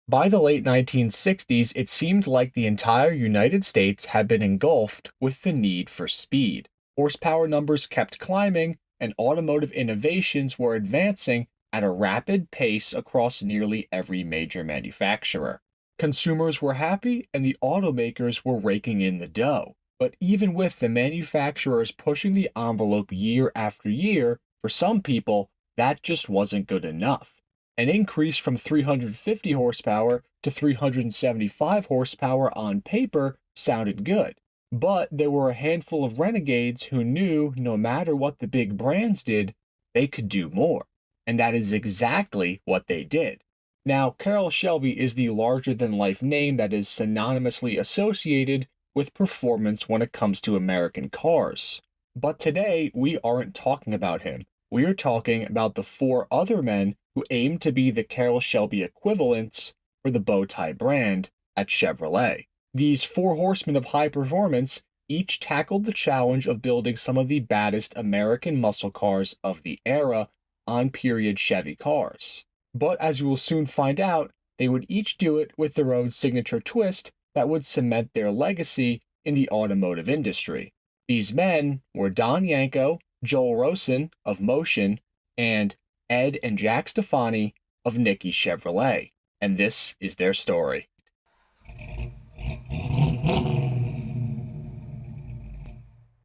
By the late 1960s, it seemed like the entire United States had been engulfed with the need for speed. Horsepower numbers kept climbing, and automotive innovations were advancing at a rapid pace across nearly every major manufacturer. Consumers were happy, and the automakers were raking in the dough. But even with the manufacturers pushing the envelope year after year, for some people, that just wasn't good enough. An increase from 350 horsepower to 375 horsepower on paper sounded good. But there were a handful of renegades who knew no matter what the big brands did, they could do more. And that is exactly what they did. Now, Carroll Shelby is the larger than life name that is synonymously associated with performance when it comes to American cars. But today, we aren't talking about him. We are talking about the four other men who aim to be the Carroll Shelby equivalents for the bow tie brand at Chevrolet. These four horsemen of high performance each tackled the challenge of building some of the baddest American muscle cars of the era on period Chevy cars. But as you will soon find out, they would each do it with their own signature twist that would cement their legacy in the automotive industry. These men were Don Yenko, Joel Rosen of Motion, and Ed and Jack Stefani of Nickey Chevrolet. And this is their story.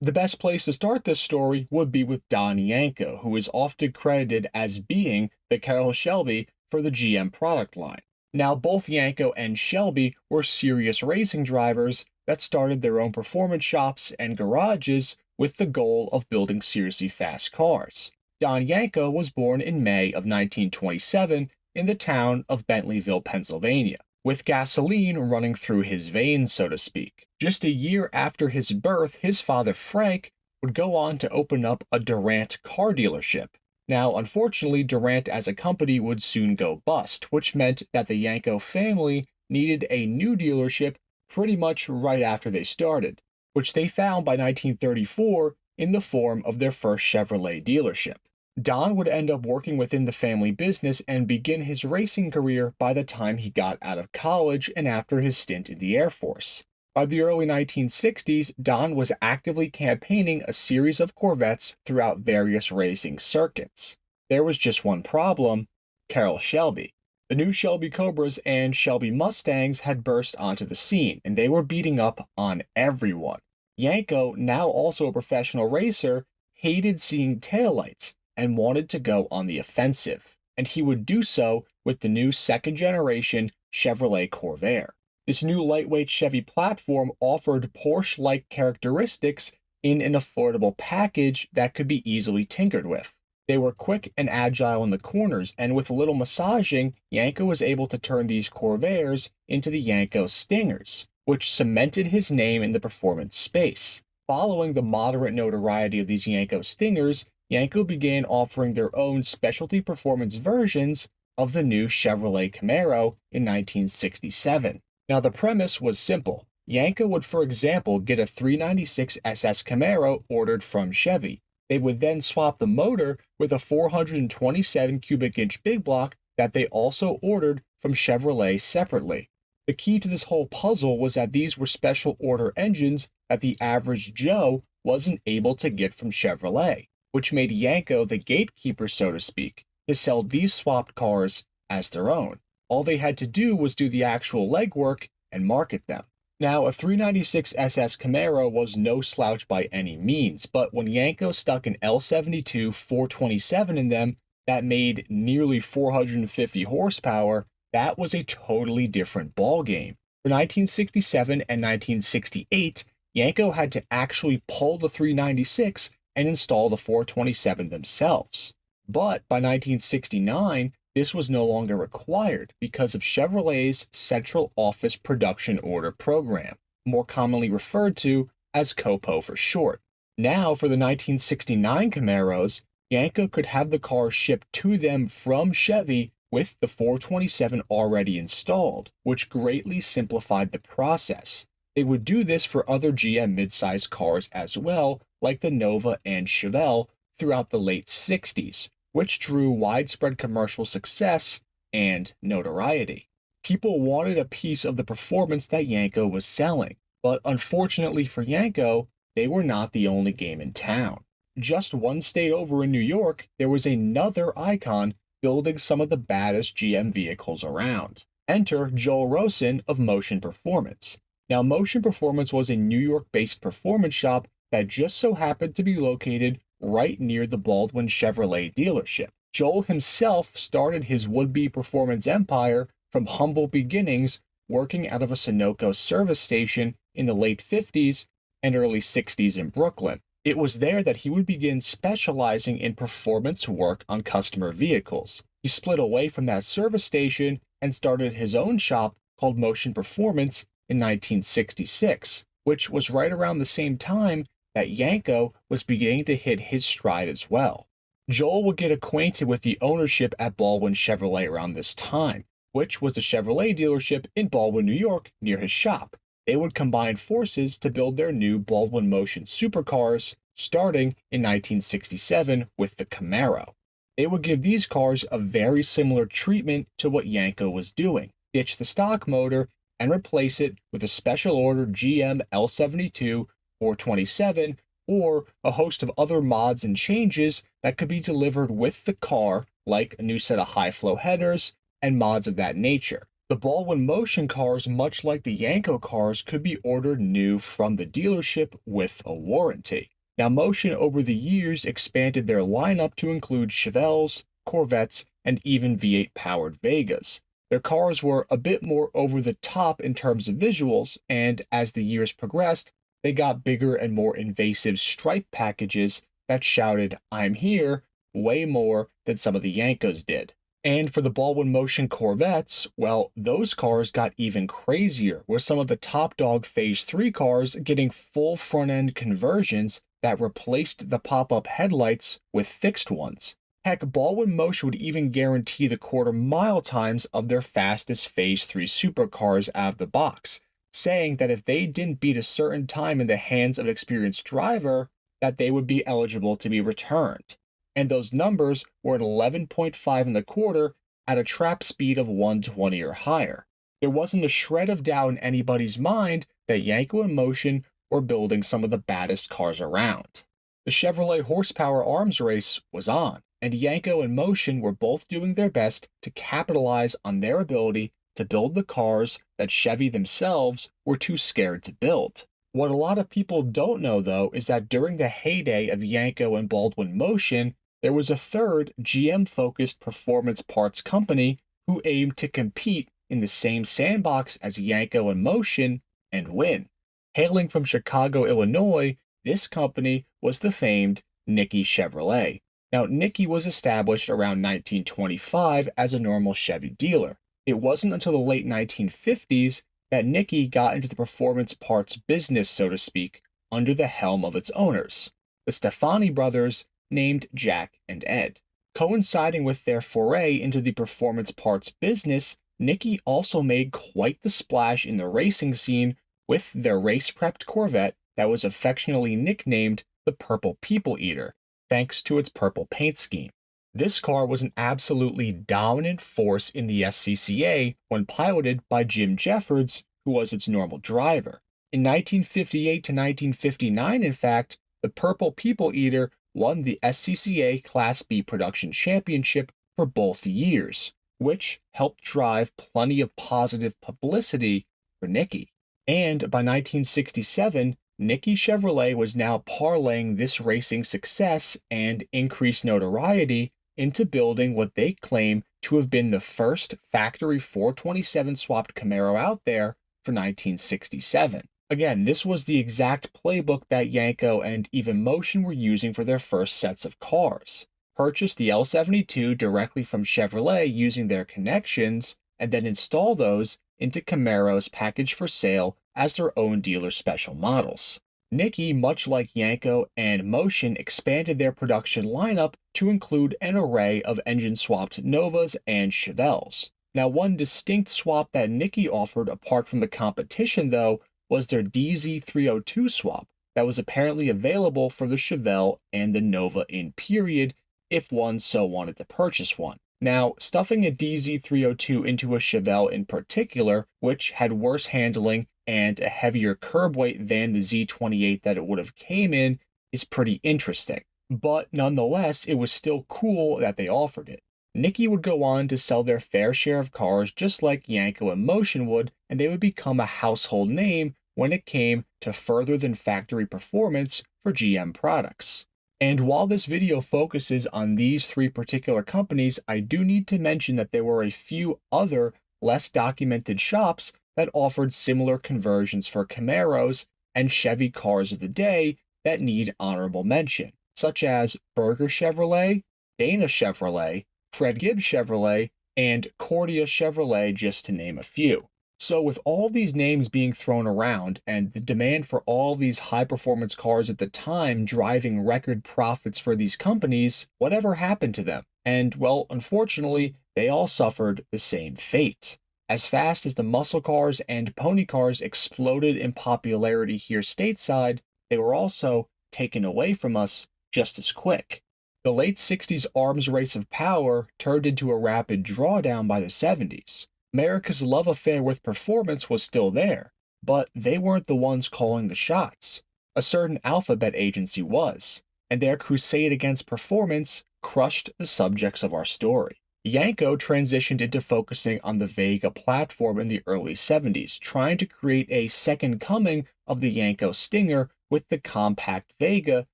The best place to start this story would be with Don Yenko, who is often credited as being the Carroll Shelby for the GM product line. Now, both Yenko and Shelby were serious racing drivers that started their own performance shops and garages with the goal of building seriously fast cars. Don Yenko was born in May of 1927 in the town of Bentleyville, Pennsylvania, with gasoline running through his veins, so to speak. Just a year after his birth, his father Frank would go on to open up a Durant car dealership. Now, unfortunately, Durant as a company would soon go bust, which meant that the Yenko family needed a new dealership pretty much right after they started, which they found by 1934 in the form of their first Chevrolet dealership. Don would end up working within the family business and begin his racing career by the time he got out of college and after his stint in the Air Force. By the early 1960s, Don was actively campaigning a series of Corvettes throughout various racing circuits. There was just one problem: Carroll Shelby. The new Shelby Cobras and Shelby Mustangs had burst onto the scene, and they were beating up on everyone. Yenko, now also a professional racer, hated seeing taillights and wanted to go on the offensive, and he would do so with the new second-generation Chevrolet Corvair. This new lightweight Chevy platform offered Porsche-like characteristics in an affordable package that could be easily tinkered with. They were quick and agile in the corners, and with a little massaging, Yenko was able to turn these Corvairs into the Yenko Stingers, which cemented his name in the performance space. Following the moderate notoriety of these Yenko Stingers, Yenko began offering their own specialty performance versions of the new Chevrolet Camaro in 1967. Now, the premise was simple. Yenko would, for example, get a 396 SS Camaro ordered from Chevy. They would then swap the motor with a 427 cubic inch big block that they also ordered from Chevrolet separately. The key to this whole puzzle was that these were special order engines that the average Joe wasn't able to get from Chevrolet, which made Yenko the gatekeeper, so to speak, to sell these swapped cars as their own. All they had to do was do the actual legwork and market them. Now, a 396 SS Camaro was no slouch by any means, but when Yenko stuck an L72 427 in them that made nearly 450 horsepower, that was a totally different ballgame. For 1967 and 1968, Yenko had to actually pull the 396 and install the 427 themselves. But by 1969, this was no longer required because of Chevrolet's Central Office Production Order Program, more commonly referred to as COPO for short. Now, for the 1969 Camaros, Yenko could have the car shipped to them from Chevy with the 427 already installed, which greatly simplified the process. They would do this for other GM midsize cars as well, like the Nova and Chevelle, throughout the late 60s, which drew widespread commercial success and notoriety. People wanted a piece of the performance that Yenko was selling, but unfortunately for Yenko, they were not the only game in town. Just one state over in New York, there was another icon building some of the baddest GM vehicles around. Enter Joel Rosen of Motion Performance. Now, Motion Performance was a New York-based performance shop that just so happened to be located right near the Baldwin Chevrolet dealership. Joel himself started his would-be performance empire from humble beginnings, working out of a Sunoco service station in the late 50s and early 60s in Brooklyn. It was there that he would begin specializing in performance work on customer vehicles. He split away from that service station and started his own shop called Motion Performance in 1966, which was right around the same time that Yenko was beginning to hit his stride as well. Joel would get acquainted with the ownership at Baldwin Chevrolet around this time, which was a Chevrolet dealership in Baldwin, New York, near his shop. They would combine forces to build their new Baldwin Motion supercars, starting in 1967 with the Camaro. They would give these cars a very similar treatment to what Yenko was doing, ditch the stock motor and replace it with a special order GM L72 427 or a host of other mods and changes that could be delivered with the car, like a new set of high-flow headers and mods of that nature. The Baldwin Motion cars, much like the Yenko cars, could be ordered new from the dealership with a warranty. Now, Motion over the years expanded their lineup to include Chevelles, Corvettes, and even V8-powered Vegas. Their cars were a bit more over the top in terms of visuals, and as the years progressed, they got bigger and more invasive stripe packages that shouted, "I'm here," way more than some of the Yenkos did. And for the Baldwin Motion Corvettes, well, those cars got even crazier, with some of the top dog Phase 3 cars getting full front-end conversions that replaced the pop-up headlights with fixed ones. Heck, Baldwin Motion would even guarantee the quarter-mile times of their fastest Phase 3 supercars out of the box, saying that if they didn't beat a certain time in the hands of an experienced driver, that they would be eligible to be returned. And those numbers were at 11.5 in the quarter at a trap speed of 120 or higher. There wasn't a shred of doubt in anybody's mind that Yenko and Motion were building some of the baddest cars around. The Chevrolet horsepower arms race was on, and Yenko and Motion were both doing their best to capitalize on their ability to build the cars that Chevy themselves were too scared to build. What a lot of people don't know, though, is that during the heyday of Yenko and Baldwin Motion, there was a third GM-focused performance parts company who aimed to compete in the same sandbox as Yenko and Motion and win. Hailing from Chicago, Illinois, this company was the famed Nickey Chevrolet. Now, Nickey was established around 1925 as a normal Chevy dealer. It wasn't until the late 1950s that Nickey got into the performance parts business, so to speak, under the helm of its owners, the Stefani brothers, named Jack and Ed. Coinciding with their foray into the performance parts business, Nickey also made quite the splash in the racing scene with their race-prepped Corvette that was affectionately nicknamed the Purple People Eater, thanks to its purple paint scheme. This car was an absolutely dominant force in the SCCA when piloted by Jim Jeffords, who was its normal driver. In 1958 to 1959, in fact, the Purple People Eater won the SCCA Class B Production Championship for both years, which helped drive plenty of positive publicity for Nickey. And by 1967, Nickey Chevrolet was now parlaying this racing success and increased notoriety into building what they claim to have been the first factory 427 swapped Camaro out there for 1967. Again, this was the exact playbook that Yenko and even Motion were using for their first sets of cars. Purchase the L72 directly from Chevrolet using their connections, and then install those into Camaros packaged for sale as their own dealer special models. Nickey, much like Yenko and Motion, expanded their production lineup to include an array of engine-swapped Novas and Chevelles. Now, one distinct swap that Nickey offered apart from the competition, though, was their DZ302 swap that was apparently available for the Chevelle and the Nova in period if one so wanted to purchase one. Now, stuffing a DZ302 into a Chevelle in particular, which had worse handling and a heavier curb weight than the Z28 that it would have came in, is pretty interesting. But nonetheless, it was still cool that they offered it. Nickey would go on to sell their fair share of cars just like Yenko and Motion would, and they would become a household name when it came to further than factory performance for GM products. And while this video focuses on these three particular companies, I do need to mention that there were a few other less documented shops that offered similar conversions for Camaros and Chevy cars of the day that need honorable mention, such as Berger Chevrolet, Dana Chevrolet, Fred Gibbs Chevrolet, and Cordia Chevrolet, just to name a few. So with all these names being thrown around and the demand for all these high-performance cars at the time driving record profits for these companies, whatever happened to them? And, well, unfortunately, they all suffered the same fate. As fast as the muscle cars and pony cars exploded in popularity here stateside, they were also taken away from us just as quick. The late 60s arms race of power turned into a rapid drawdown by the 70s. America's love affair with performance was still there, but they weren't the ones calling the shots. A certain alphabet agency was, and their crusade against performance crushed the subjects of our story. Yenko transitioned into focusing on the Vega platform in the early 70s, trying to create a second coming of the Yenko Stinger with the compact Vega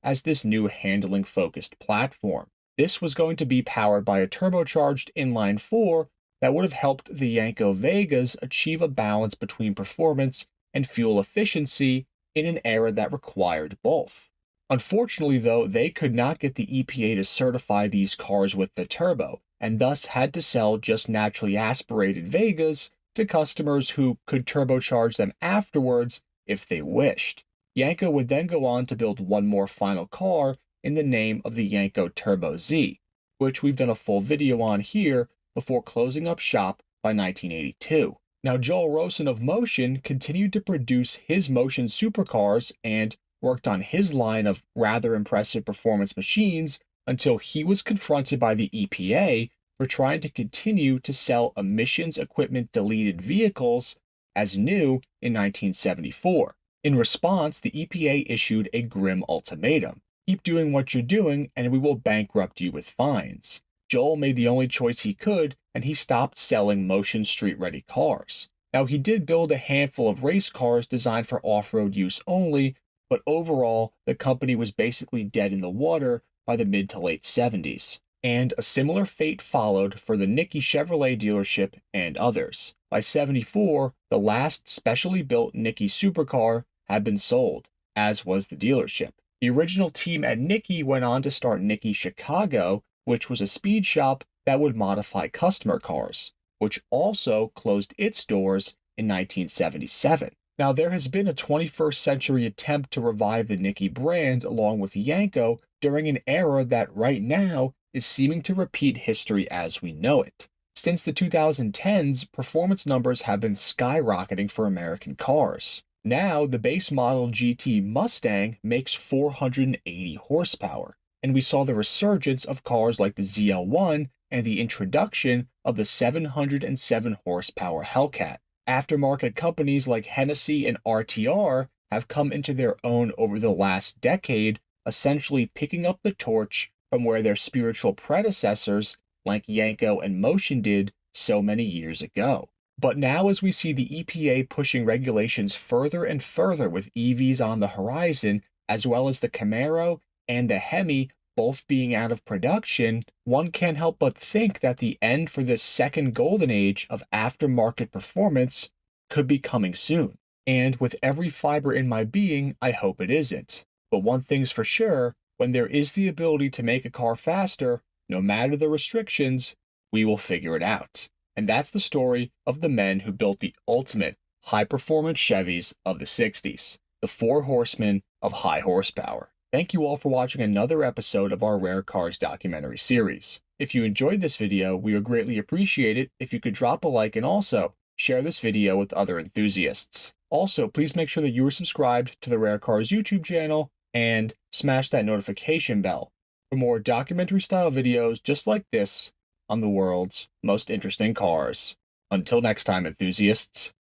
as this new handling-focused platform. This was going to be powered by a turbocharged inline-4 that would have helped the Yenko Vegas achieve a balance between performance and fuel efficiency in an era that required both. Unfortunately, though, they could not get the EPA to certify these cars with the turbo, and thus had to sell just naturally aspirated Vegas to customers who could turbocharge them afterwards if they wished. Yenko would then go on to build one more final car in the name of the Yenko Turbo Z, which we've done a full video on here before closing up shop by 1982. Now, Joel Rosen of Motion continued to produce his Motion supercars and worked on his line of rather impressive performance machines until he was confronted by the EPA for trying to continue to sell emissions equipment deleted vehicles as new in 1974. In response, the EPA issued a grim ultimatum. Keep doing what you're doing and we will bankrupt you with fines. Joel made the only choice he could, and he stopped selling Motion street-ready cars. Now, he did build a handful of race cars designed for off-road use only, but overall, the company was basically dead in the water by the mid to late 70s. And a similar fate followed for the Nickey Chevrolet dealership and others. By 74, the last specially built Nickey supercar had been sold, as was the dealership. The original team at Nickey went on to start Nickey Chicago, which was a speed shop that would modify customer cars, which also closed its doors in 1977. Now, there has been a 21st century attempt to revive the Nickey brand along with Yenko during an era that right now is seeming to repeat history as we know it. Since the 2010s, performance numbers have been skyrocketing for American cars. Now, the base model GT Mustang makes 480 horsepower. And we saw the resurgence of cars like the ZL1 and the introduction of the 707 horsepower Hellcat. Aftermarket companies like Hennessy and RTR have come into their own over the last decade, essentially picking up the torch from where their spiritual predecessors like Yenko and Motion did so many years ago. But now as we see the EPA pushing regulations further and further with EVs on the horizon, as well as the Camaro and the Hemi both being out of production, one can't help but think that the end for this second golden age of aftermarket performance could be coming soon. And with every fiber in my being, I hope it isn't. But one thing's for sure, when there is the ability to make a car faster, no matter the restrictions, we will figure it out. And that's the story of the men who built the ultimate high-performance Chevys of the 60s, the four horsemen of high horsepower. Thank you all for watching another episode of our Rare Cars documentary series. If you enjoyed this video, we would greatly appreciate it if you could drop a like and also share this video with other enthusiasts. Also, please make sure that you are subscribed to the Rare Cars YouTube channel and smash that notification bell for more documentary style videos just like this on the world's most interesting cars. Until next time, enthusiasts.